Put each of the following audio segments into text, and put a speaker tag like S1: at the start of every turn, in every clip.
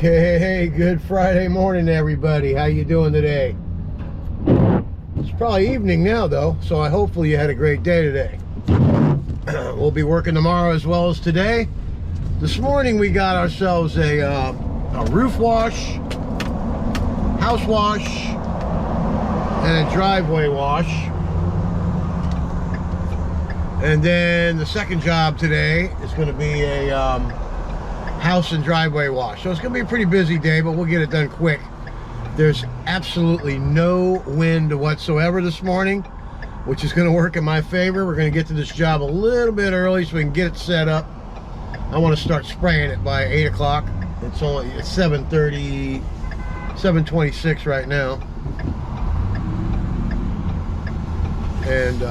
S1: Hey, good Friday morning, everybody. How you doing today? It's probably evening now, though, so hopefully you had a great day today. We'll be working tomorrow as well as today. This morning we got ourselves a roof wash, house wash, and a driveway wash. And then the second job today is going to be a house and driveway wash. So it's going to be a pretty busy day, but we'll get it done quick. There's absolutely no wind whatsoever this morning, which is going to work in my favor. We're going to get to this job a little bit early so we can get it set up. I want to start spraying it by 8 o'clock. It's 7:30, 7:26 right now. And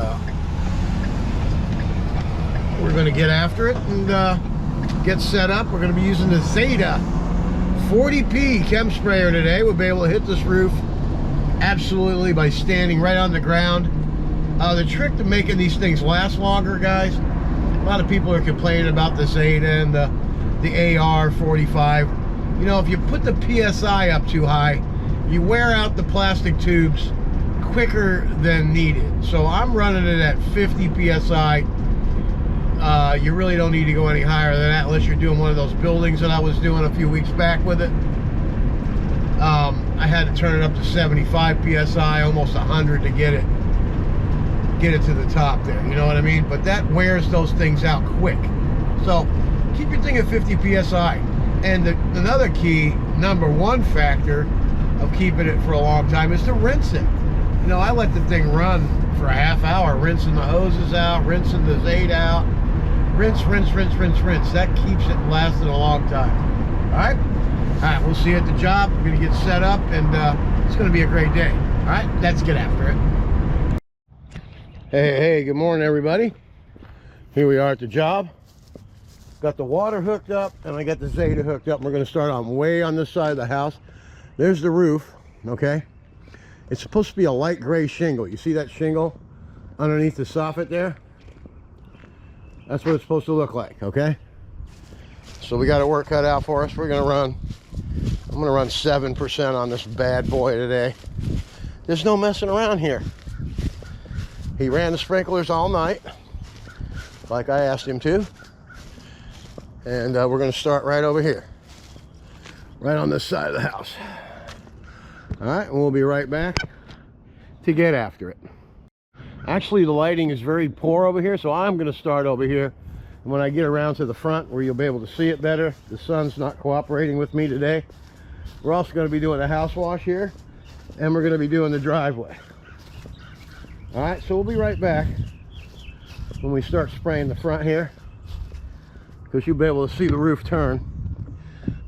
S1: we're going to get after it and get set up. We're going to be using the Zeta 40P chem sprayer today. We'll be able to hit this roof absolutely by standing right on the ground. The trick to making these things last longer, guys, a lot of people are complaining about the Zeta and the AR 45. You know, if you put the PSI up too high, you wear out the plastic tubes quicker than needed. So I'm running it at 50 PSI. You really don't need to go any higher than that unless you're doing one of those buildings that I was doing a few weeks back with it. I had to turn it up to 75 PSI, almost 100 to get it to the top there, you know what I mean? But that wears those things out quick. So keep your thing at 50 PSI. And another key, number one factor of keeping it for a long time is to rinse it. You know, I let the thing run for a half hour, rinsing the hoses out, rinsing the Zeta out. Rinse. That keeps it lasting a long time. All right, we'll see you at the job. We're gonna get set up, and it's gonna be a great day. All right, let's get after it. Hey, good morning, everybody. Here we are at the job. Got the water hooked up, and I got the Zeta hooked up. We're gonna start on way on this side of the house. There's the roof, okay? It's supposed to be a light gray shingle. You see that shingle underneath the soffit there? That's what it's supposed to look like, okay? So we got a work cut out for us. I'm gonna run 7% on this bad boy today. There's no messing around here. He ran the sprinklers all night, like I asked him to. And we're gonna start right over here, right on this side of the house. All right, and we'll be right back to get after it. Actually, the lighting is very poor over here, so I'm going to start over here. And when I get around to the front where you'll be able to see it better, the sun's not cooperating with me today. We're also going to be doing a house wash here, and we're going to be doing the driveway. All right, so we'll be right back when we start spraying the front here, because you'll be able to see the roof turn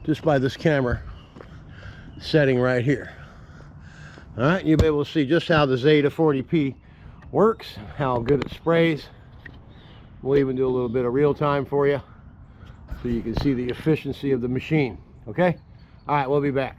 S1: just by this camera setting right here. All right, you'll be able to see just how the Zeta 40P works, how good it sprays. We'll even do a little bit of real time for you so you can see the efficiency of the machine. Okay, all right, we'll be back.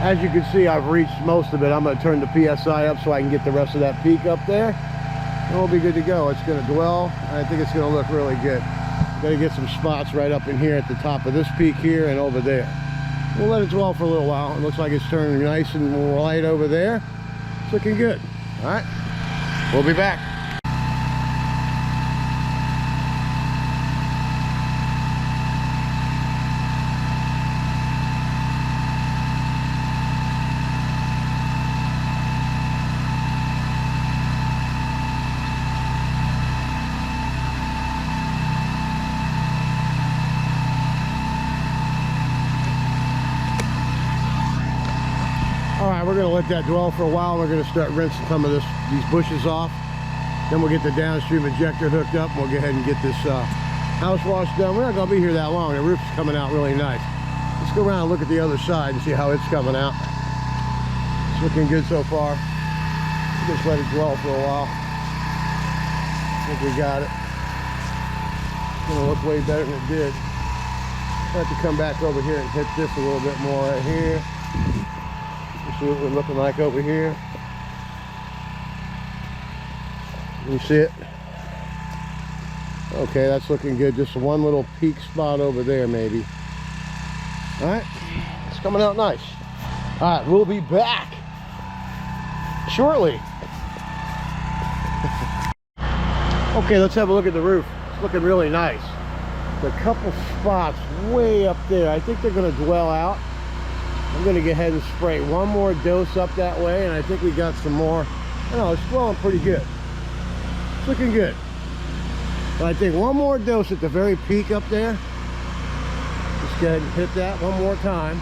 S1: As you can see, I've reached most of it. I'm going to turn the PSI up so I can get the rest of that peak up there, and we'll be good to go. It's going to dwell, and I think it's going to look really good. Got to get some spots right up in here at the top of this peak here and over there. We'll let it dwell for a little while. It looks like it's turning nice and light over there. It's looking good. All right, we'll be back. we're gonna let that dwell for a while. We're gonna start rinsing some of these bushes off. Then we'll get the downstream injector hooked up, and we'll go ahead and get this house wash done. We're not gonna be here that long. The roof's coming out really nice. Let's go around and look at the other side and see how it's coming out. It's looking good so far. Just let it dwell for a while. I think we got it. It's gonna look way better than it did. I have to come back over here and hit this a little bit more right here. See what we're looking like over here. You see it? Okay, that's looking good. Just one little peak spot over there, maybe. All right, it's coming out nice. All right, we'll be back shortly. Okay, let's have a look at the roof. It's looking really nice. A couple spots way up there. I think they're going to dwell out. I'm going to go ahead and spray one more dose up that way, and I think we got some more. I know, it's dwelling pretty good. It's looking good. But I think one more dose at the very peak up there. Just go ahead and hit that one more time.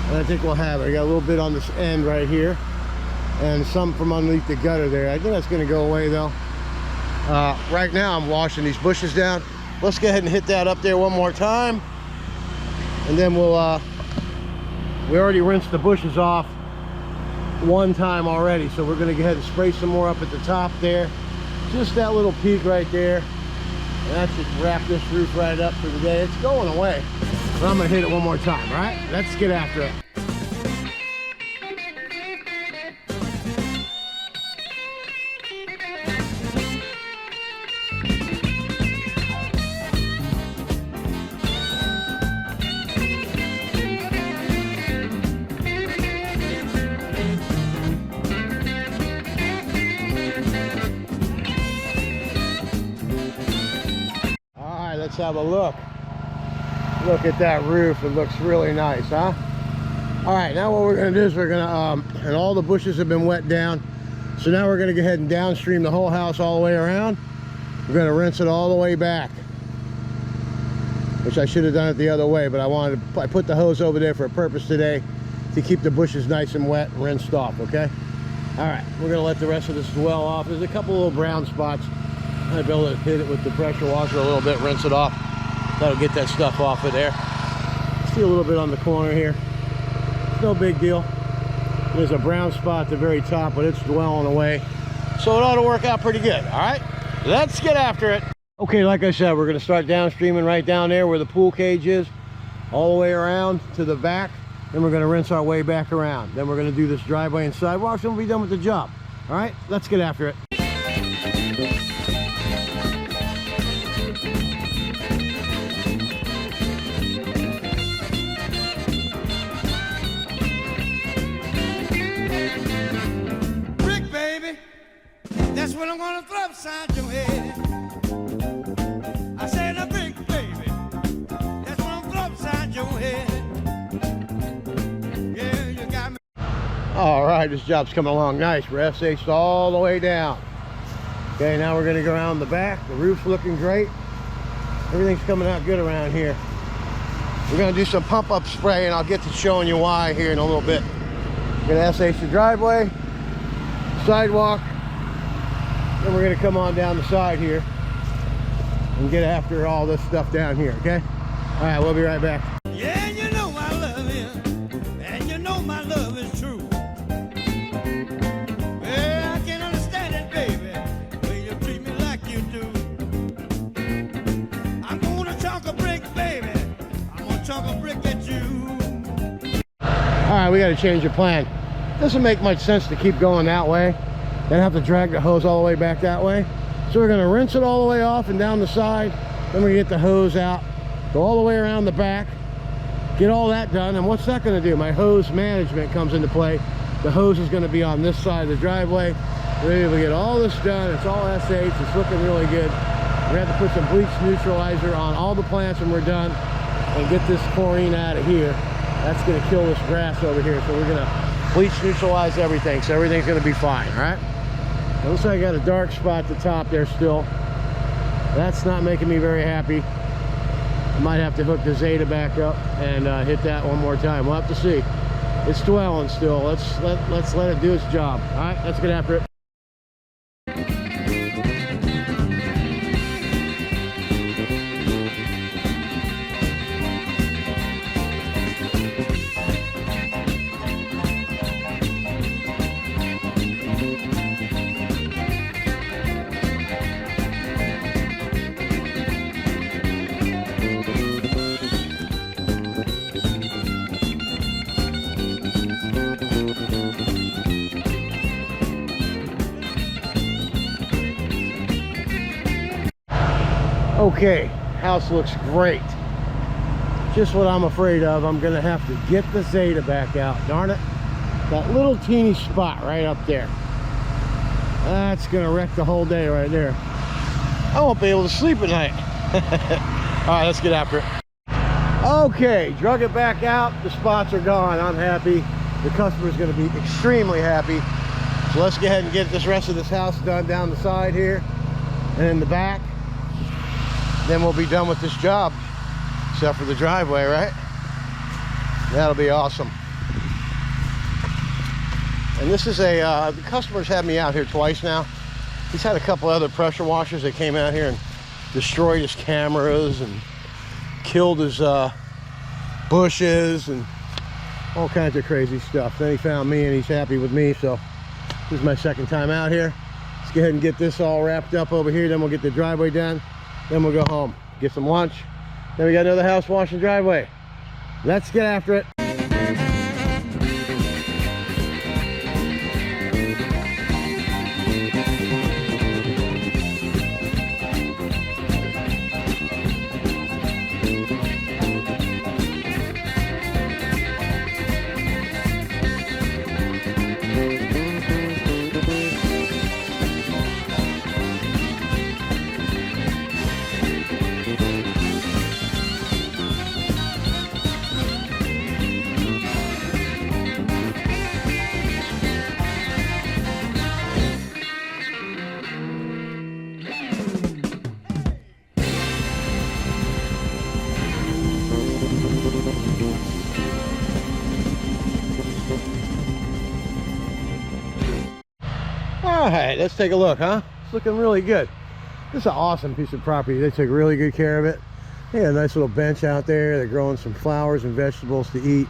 S1: And I think we'll have it. I got a little bit on this end right here, and some from underneath the gutter there. I think that's going to go away though. Right now I'm washing these bushes down. Let's go ahead and hit that up there one more time, and then we'll we already rinsed the bushes off one time already, so we're going to go ahead and spray some more up at the top there. Just that little peak right there, and that should wrap this roof right up for the day. It's going away, but I'm going to hit it one more time. All right, let's get after it. Let's have a look. Look at that roof. It looks really nice, huh? All right, now what we're going to do is we're going to, and all the bushes have been wet down. So now we're going to go ahead and downstream the whole house all the way around. We're going to rinse it all the way back, which I should have done it the other way, but I put the hose over there for a purpose today, to keep the bushes nice and wet, rinsed off, okay? All right, we're going to let the rest of this dwell off. There's a couple little brown spots. I'd be able to hit it with the pressure washer a little bit, rinse it off. That'll get that stuff off of there. See a little bit on the corner here. It's no big deal. There's a brown spot at the very top, but it's dwelling away. So it ought to work out pretty good, all right? Let's get after it. Okay, like I said, we're gonna start downstreaming right down there where the pool cage is, all the way around to the back. Then we're gonna rinse our way back around. Then we're gonna do this driveway and sidewalks, and we'll be done with the job. All right, let's get after it.
S2: That's what I'm gonna throw upside your head. I said a brick, baby. That's what I'm throw upside your head. Yeah, you got me.
S1: All right, this job's coming along nice. We're SH'd all the way down. Okay, now we're gonna go around the back. The roof's looking great. Everything's coming out good around here. We're gonna do some pump up spray, and I'll get to showing you why here in a little bit. We're gonna SH the driveway, sidewalk. Then we're going to come on down the side here and get after all this stuff down here, okay? All right, we'll be right back.
S2: Yeah, you know I love you, and you know my love is true. Well, I can't understand it, baby, when you treat me like you do. I'm gonna chunk a brick, baby. I'm gonna chunk a brick at you.
S1: All right, we got to change the plan. Doesn't make much sense to keep going that way. Then have to drag the hose all the way back that way. So we're gonna rinse it all the way off and down the side. Then we're gonna get the hose out, go all the way around the back, get all that done. And what's that gonna do? My hose management comes into play. The hose is gonna be on this side of the driveway. We're able to get all this done. It's all SH, it's looking really good. We have to put some bleach neutralizer on all the plants when we're done and get this chlorine out of here. That's gonna kill this grass over here. So we're gonna bleach neutralize everything, so everything's gonna be fine, all right? It looks like I got a dark spot at the top there still. That's not making me very happy. I might have to hook the Zeta back up and hit that one more time. We'll have to see. It's dwelling still. Let's let it do its job. All right, let's get after it. Okay, house looks great. Just what I'm afraid of. I'm gonna have to get the Zeta back out. Darn it. That little teeny spot right up there. That's gonna wreck the whole day right there. I won't be able to sleep at night. All right, let's get after it. Okay, drug it back out. The spots are gone. I'm happy. The customer's gonna be extremely happy. So let's go ahead and get this rest of this house done down the side here and in the back. Then we'll be done with this job, except for the driveway, right? That'll be awesome. And this is the customer's had me out here twice now. He's had a couple other pressure washers that came out here and destroyed his cameras and killed his bushes and all kinds of crazy stuff. Then he found me and he's happy with me, so this is my second time out here. Let's go ahead and get this all wrapped up over here, then we'll get the driveway done. Then we'll go home, get some lunch. Then we got another house wash and driveway. Let's get after it. All right, let's take a look, huh? It's looking really good. This is an awesome piece of property. They took really good care of it. They got a nice little bench out there. They're growing some flowers and vegetables to eat.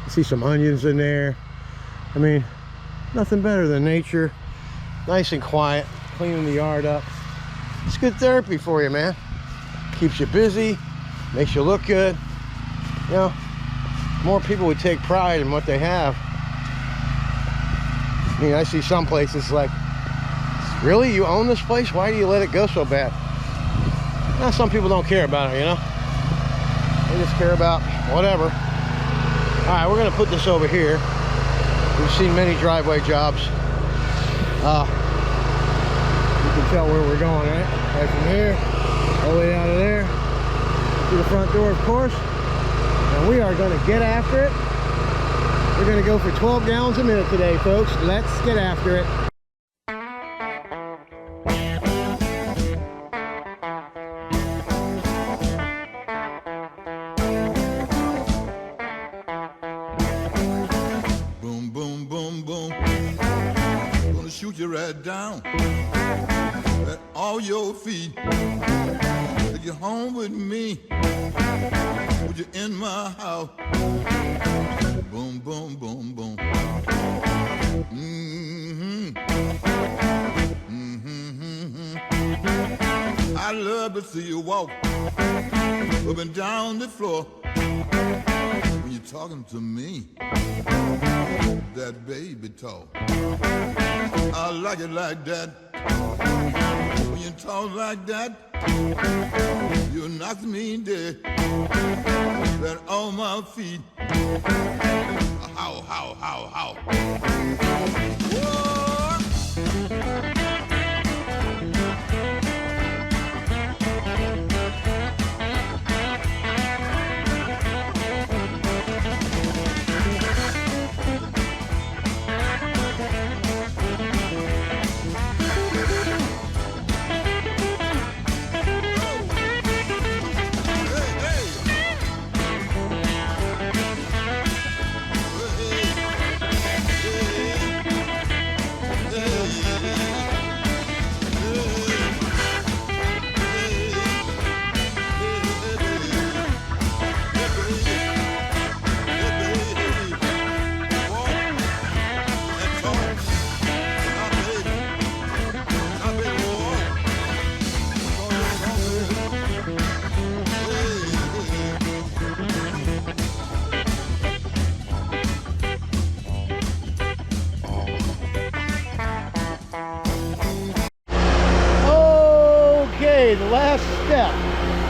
S1: I see some onions in there. I mean, nothing better than nature. Nice and quiet, cleaning the yard up. It's good therapy for you, man. Keeps you busy, makes you look good. You know, more people would take pride in what they have. I mean, I see some places like, really? You own this place? Why do you let it go so bad? Now, some people don't care about it, you know? They just care about whatever. All right, we're gonna put this over here. We've seen many driveway jobs. You can tell where we're going, right? Right from here, all the way out of there, to the front door, of course. And we are gonna get after it. We're gonna go for 12 gallons a minute today, folks. Let's get after it.
S2: Boom, boom, boom, boom. Gonna shoot you right down at all your feet. Take you home with me. Put you in my house. Boom, boom, boom, boom. I love to see you walk up and down the floor when you're talking to me, that baby talk. I like it like that. When you talk like that, you knock me dead. That on my feet. How, how, how, how. Whoa. Hey, hey.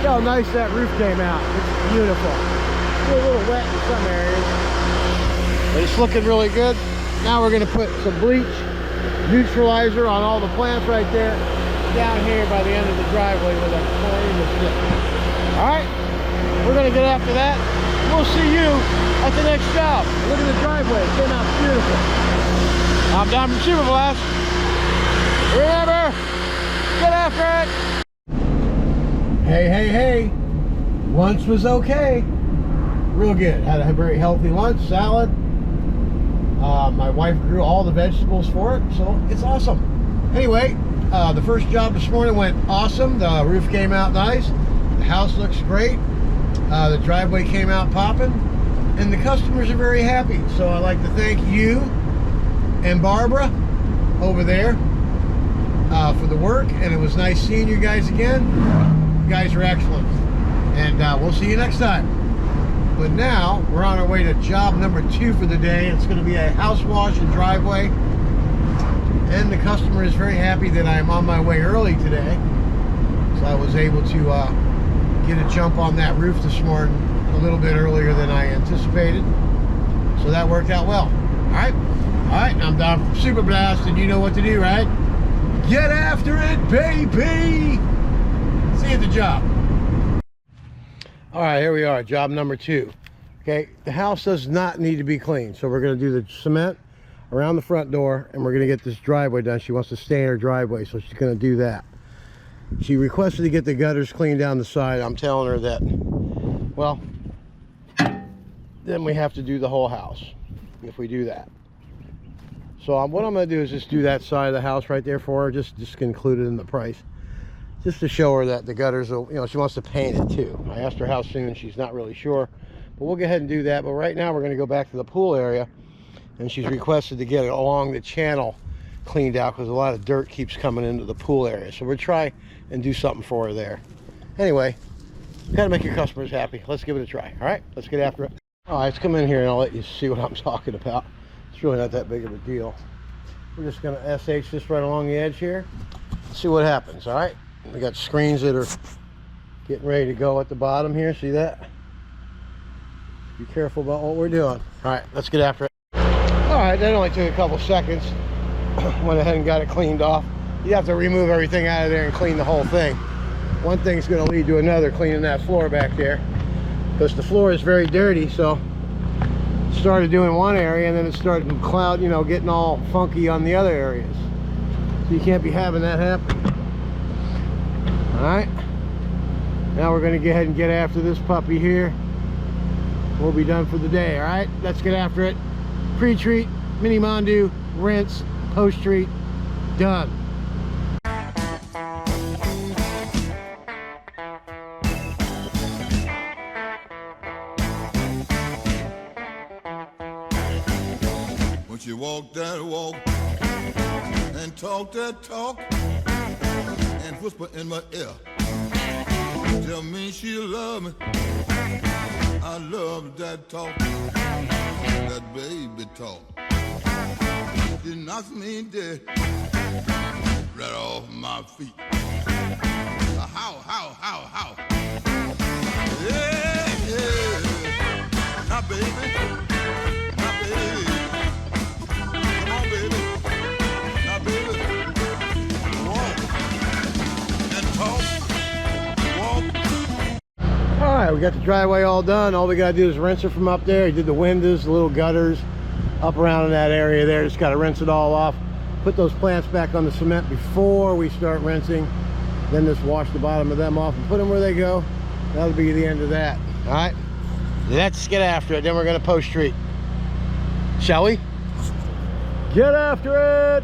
S1: how nice that roof came out. It's beautiful. Still a little wet in some areas, but it's looking really good. Now we're going to put some bleach neutralizer on all the plants right there down here by the end of the driveway with a flame of stick. All right, we're going to get after that. We'll see you at the next job. Look at the driveway. It came out beautiful. I'm Don from Super Blast. Remember, get after it. Hey, hey, hey. Lunch was okay. Real good. Had a very healthy lunch, salad. My wife grew all the vegetables for it, so it's awesome. Anyway, the first job this morning went awesome. The roof came out nice. The house looks great. The driveway came out popping, and the customers are very happy. So I'd like to thank you and Barbara over there for the work, and it was nice seeing you guys again. You guys are excellent, and we'll see you next time. But now we're on our way to job number 2 for the day. It's going to be a house wash and driveway, and the customer is very happy that I'm on my way early today, so I was able to get a jump on that roof this morning a little bit earlier than I anticipated, so that worked out well. All right, I'm Don from Super Blast, and you know what to do, right? Get after it, baby. See you at the job. All right, here we are, job number 2. Okay, the house does not need to be cleaned, so we're going to do the cement around the front door, and we're going to get this driveway done. She wants to stay in her driveway, so she's going to do that. She requested to get the gutters cleaned down the side. I'm telling her that, well, then we have to do the whole house if we do that. So what I'm going to do is just do that side of the house right there for her, just include it in the price, just to show her that the gutters will, you know, she wants to paint it too. I asked her how soon, she's not really sure, but we'll go ahead and do that. But right now we're going to go back to the pool area, and she's requested to get it along the channel cleaned out because a lot of dirt keeps coming into the pool area. So we'll try and do something for her there. Anyway, gotta make your customers happy. Let's give it a try. All right, let's get after it. All right, let's come in here and I'll let you see what I'm talking about. It's really not that big of a deal. We're just gonna SH this right along the edge here. See what happens. All right, we got screens that are getting ready to go at the bottom here. See that? Be careful about what we're doing. All right, let's get after it. All right, that only took a couple seconds. Went ahead and got it cleaned off. You have to remove everything out of there and clean the whole thing. One thing's going to lead to another, cleaning that floor back there, because the floor is very dirty. So started doing one area, and then it started to cloud, you know, getting all funky on the other areas. So you can't be having that happen. All right, now we're going to go ahead and get after this puppy here. We'll be done for the day. All right, let's get after it. Pre-treat, mini mondu, rinse, post-treat, done.
S2: When she walk that walk and talk that talk and whisper in my ear, tell me she love me. I love that talk, that baby talk. She knocks me dead right off my feet. How? Yeah, yeah. Now, baby. Now, baby. Come on, baby. Now, baby. Walk and talk. Walk.
S1: All right, we got the driveway all done. All we got to do is rinse it from up there. He did the windows, the little gutters up around in that area there. Just got to rinse it all off. Put those plants back on the cement before we start rinsing. Then just wash the bottom of them off and put them where they go. That'll be the end of that. All right, let's get after it. Then we're going to post treat. Shall we? Get after it!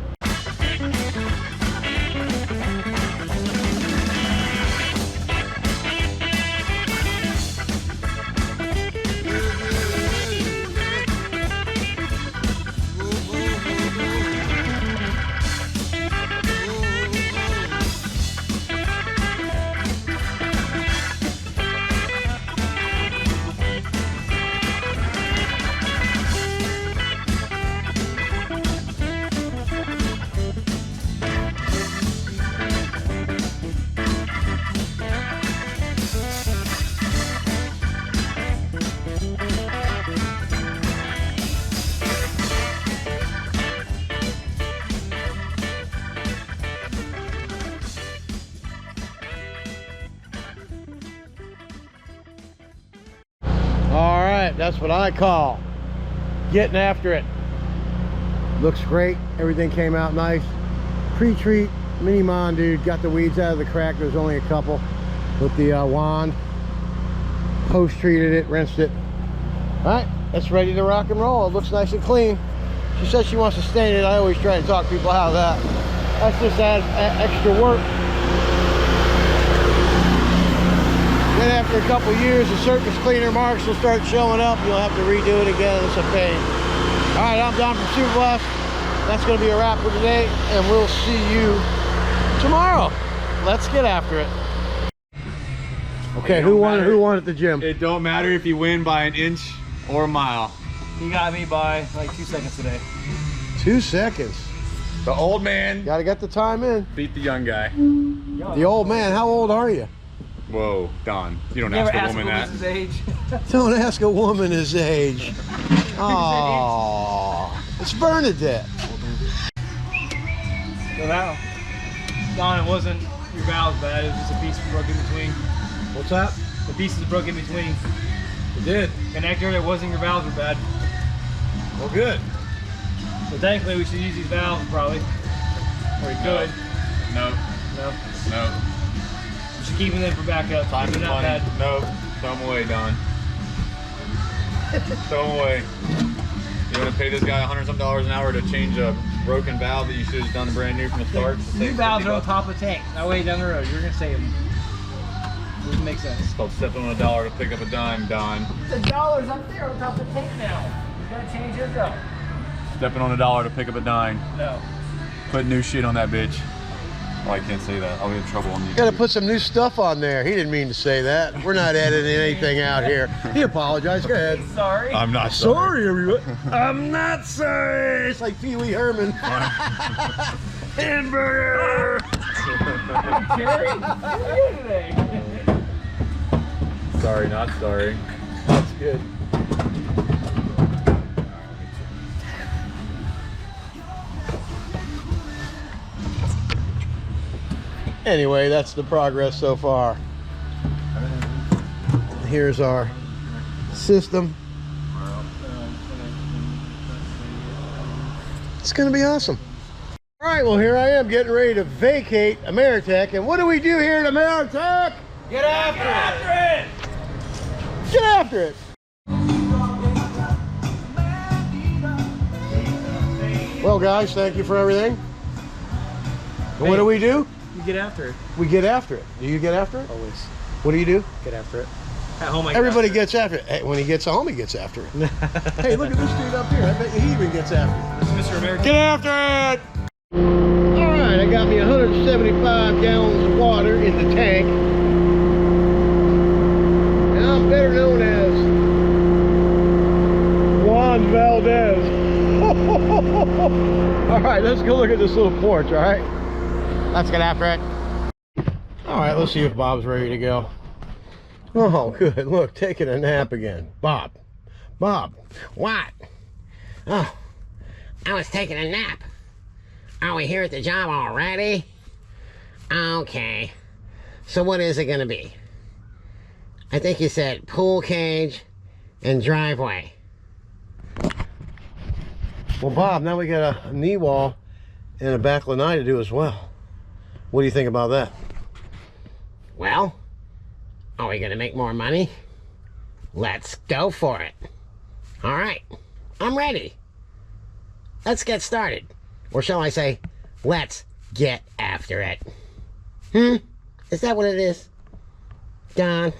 S1: right, that's what I call getting after it. Looks great. Everything came out nice. Pre-treat, mini mon, dude. Got the weeds out of the crack. There's only a couple with the wand. Post-treated it, rinsed it. All right, that's ready to rock and roll. It looks nice and clean. She said she wants to stain it. I always try to talk people out of that. That's just add extra work. Then after a couple years, the surface cleaner marks will start showing up. You'll have to redo it again. It's a pain. All right, I'm Don from Super Blast. That's going to be a wrap for today, and we'll see you tomorrow. Let's get after it. Okay, who won at the gym?
S3: It don't matter if you win by an inch or a mile.
S4: He got me by like 2 seconds today.
S1: 2 seconds.
S3: The old man
S1: Gotta get the time in.
S3: beat the young guy.
S1: The old man, how old are you?
S3: Whoa, Don, you don't
S4: You
S3: ask
S4: ever
S3: a
S4: ask
S3: woman that.
S4: his age?
S1: Don't ask a woman his age. Oh, it's Bernadette.
S4: So that, Don, it wasn't your valves bad. It was just a piece broke in between.
S1: What's that?
S4: The pieces broke in between.
S1: It did.
S4: Connector, it wasn't your valves were bad.
S1: Well, good.
S4: So technically, we should use these valves probably. Or we could.
S3: No,
S4: No.
S3: no.
S4: We should keep them in for backup.
S3: Time is
S4: They're not
S3: money.
S4: bad.
S3: No, throw them away, Don. Throw them away. You want to pay this guy $100 some an hour to change a broken valve that you should have done brand new from the start?
S4: New valves are on top of the tank. That way down the road, you're gonna save them. Doesn't make sense.
S3: It's called stepping on a dollar to pick up a dime, Don.
S4: The dollar's up there on top of the tank now. You gotta change his up.
S3: Stepping on a dollar to pick up a dime.
S4: No.
S3: Put new shit on that bitch. Oh, I can't say that. I'll be in trouble on YouTube.
S1: Gotta put some new stuff on there. He didn't mean to say that. We're not editing anything out here. He apologized. Go ahead.
S4: Sorry.
S3: I'm not sorry.
S1: everyone. I'm not sorry. It's like Pee Wee Herman. Hamburger.
S4: Jerry, how are you today?
S3: Sorry, not sorry.
S1: That's good. Anyway, that's the progress so far. Here's our system. It's gonna be awesome. All right, well, here I am getting ready to vacate Ameritech. And what do we do here at Ameritech?
S4: Get after it!
S1: Get after it. Well, guys, thank you for everything. And what do we do?
S4: You get after it.
S1: We get after it. Do you get after it?
S4: Always.
S1: What do you do?
S4: Get after it. At home, I
S1: Everybody gets after it. Hey, when he gets home, he gets after it. Hey, look at this dude up here. I bet you he even gets after it.
S4: This is Mr. American.
S1: Get after it! All right, I got me 175 gallons of water in the tank. And I'm better known as Juan Valdez. All right, let's go look at this little porch, all right? Let's get after it. All right, let's see if Bob's ready to go. Oh, good. Look, taking a nap again. Bob. Bob.
S5: What? Oh, I was taking a nap. Are we here at the job already? Okay. So what is it gonna be? I think you said pool cage and driveway.
S1: Well, Bob, now we got a knee wall and a back lanai to do as well. What do you think about that?
S5: Well, are we gonna make more money? Let's go for it. All right, I'm ready. Let's get started. Or shall I say, let's get after it. Is that what it is? Don?